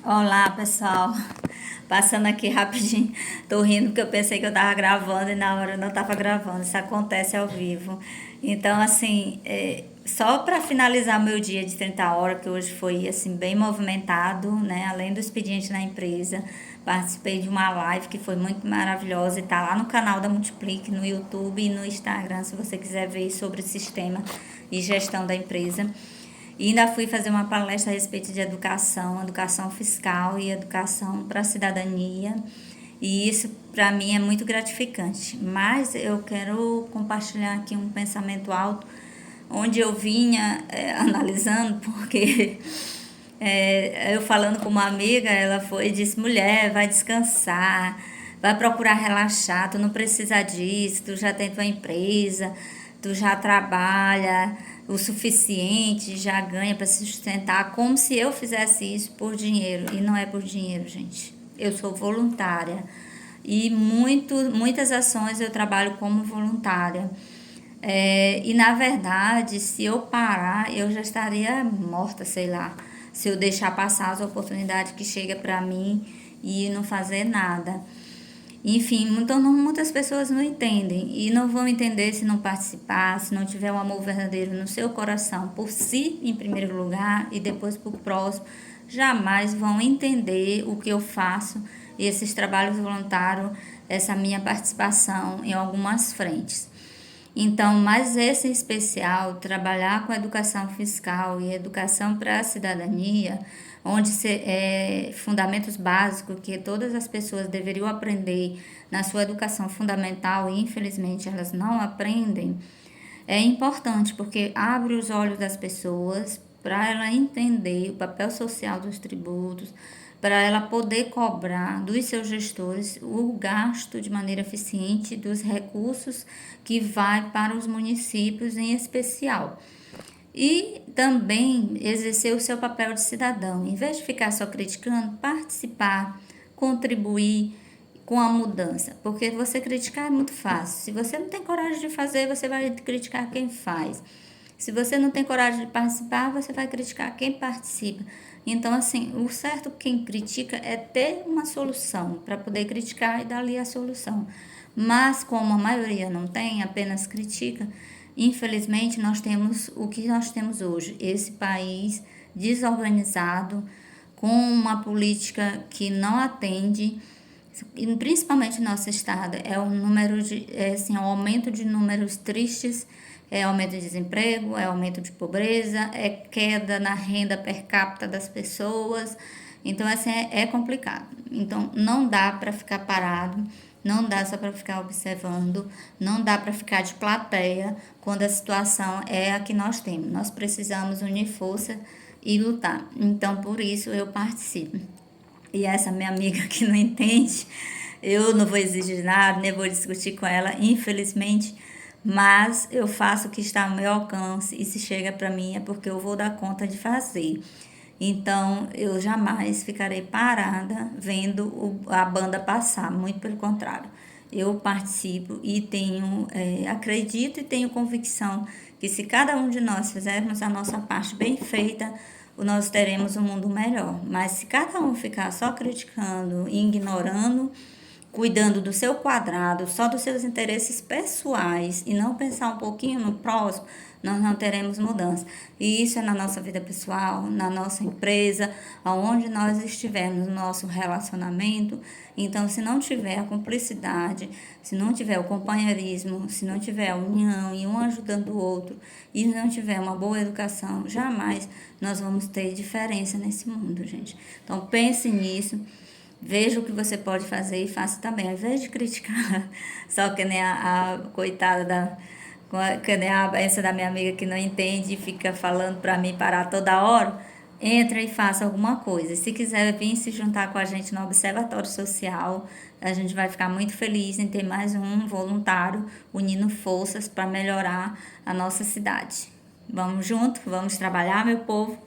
Olá, pessoal. Passando aqui rapidinho. Tô rindo porque eu pensei que eu tava gravando e na hora eu não tava gravando. Isso acontece ao vivo. Então, assim, só para finalizar meu dia de 30 horas, que hoje foi assim bem movimentado, né? Além do expediente na empresa, participei de uma live que foi muito maravilhosa e tá lá no canal da Multiplique, no YouTube e no Instagram, se você quiser ver sobre o sistema e gestão da empresa. E ainda fui fazer uma palestra a respeito de educação, educação fiscal e educação para a cidadania. E isso para mim é muito gratificante. Mas eu quero compartilhar aqui um pensamento alto, onde eu vinha analisando, porque eu falando com uma amiga, ela foi e disse: mulher, vai descansar, vai procurar relaxar, tu não precisa disso, tu já tem tua empresa, tu já trabalha o suficiente, já ganha para se sustentar, como se eu fizesse isso por dinheiro. E não é por dinheiro, gente. Eu sou voluntária e muitas ações eu trabalho como voluntária. E na verdade, se eu parar, eu já estaria morta, sei lá. Se eu deixar passar as oportunidades que chegam para mim e não fazer nada. Enfim, então muitas pessoas não entendem e não vão entender se não participar, se não tiver um amor verdadeiro no seu coração, por si em primeiro lugar e depois por próximo, jamais vão entender o que eu faço e esses trabalhos voluntários, essa minha participação em algumas frentes. Então, mas esse em especial, trabalhar com educação fiscal e educação para a cidadania, onde fundamentos básicos que todas as pessoas deveriam aprender na sua educação fundamental e infelizmente elas não aprendem, é importante porque abre os olhos das pessoas para ela entender o papel social dos tributos, para ela poder cobrar dos seus gestores o gasto de maneira eficiente dos recursos que vai para os municípios em especial. E também exercer o seu papel de cidadão. Em vez de ficar só criticando, participar, contribuir com a mudança. Porque você criticar é muito fácil. Se você não tem coragem de fazer, você vai criticar quem faz. Se você não tem coragem de participar, você vai criticar quem participa. Então, assim, o certo quem critica é ter uma solução para poder criticar e dar ali a solução. Mas, como a maioria não tem, apenas critica, infelizmente nós temos o que nós temos hoje: esse país desorganizado, com uma política que não atende, principalmente no nosso estado, é o número de, assim, o aumento de números tristes, é aumento de desemprego, é aumento de pobreza, é queda na renda per capita das pessoas. Então, assim, é complicado. Então, não dá para ficar parado, não dá só para ficar observando, não dá para ficar de plateia quando a situação é a que nós temos. Nós precisamos unir força e lutar. Então, por isso, eu participo. E essa minha amiga que não entende, eu não vou exigir nada, nem vou discutir com ela, infelizmente, mas eu faço o que está ao meu alcance e se chega para mim é porque eu vou dar conta de fazer. Então, eu jamais ficarei parada vendo a banda passar, muito pelo contrário. Eu participo e acredito e tenho convicção que se cada um de nós fizermos a nossa parte bem feita, nós teremos um mundo melhor. Mas se cada um ficar só criticando e ignorando, cuidando do seu quadrado, só dos seus interesses pessoais e não pensar um pouquinho no próximo, nós não teremos mudança. E isso é na nossa vida pessoal, na nossa empresa, aonde nós estivermos no nosso relacionamento. Então, se não tiver a cumplicidade, se não tiver o companheirismo, se não tiver a união e um ajudando o outro, e não tiver uma boa educação, jamais nós vamos ter diferença nesse mundo, gente. Então, pense nisso. Veja o que você pode fazer e faça também. Ao invés de criticar, só que nem a coitada que nem essa da minha amiga que não entende e fica falando para mim parar toda hora, entra e faça alguma coisa. Se quiser vir se juntar com a gente no Observatório Social, a gente vai ficar muito feliz em ter mais um voluntário unindo forças para melhorar a nossa cidade. Vamos junto, vamos trabalhar, meu povo.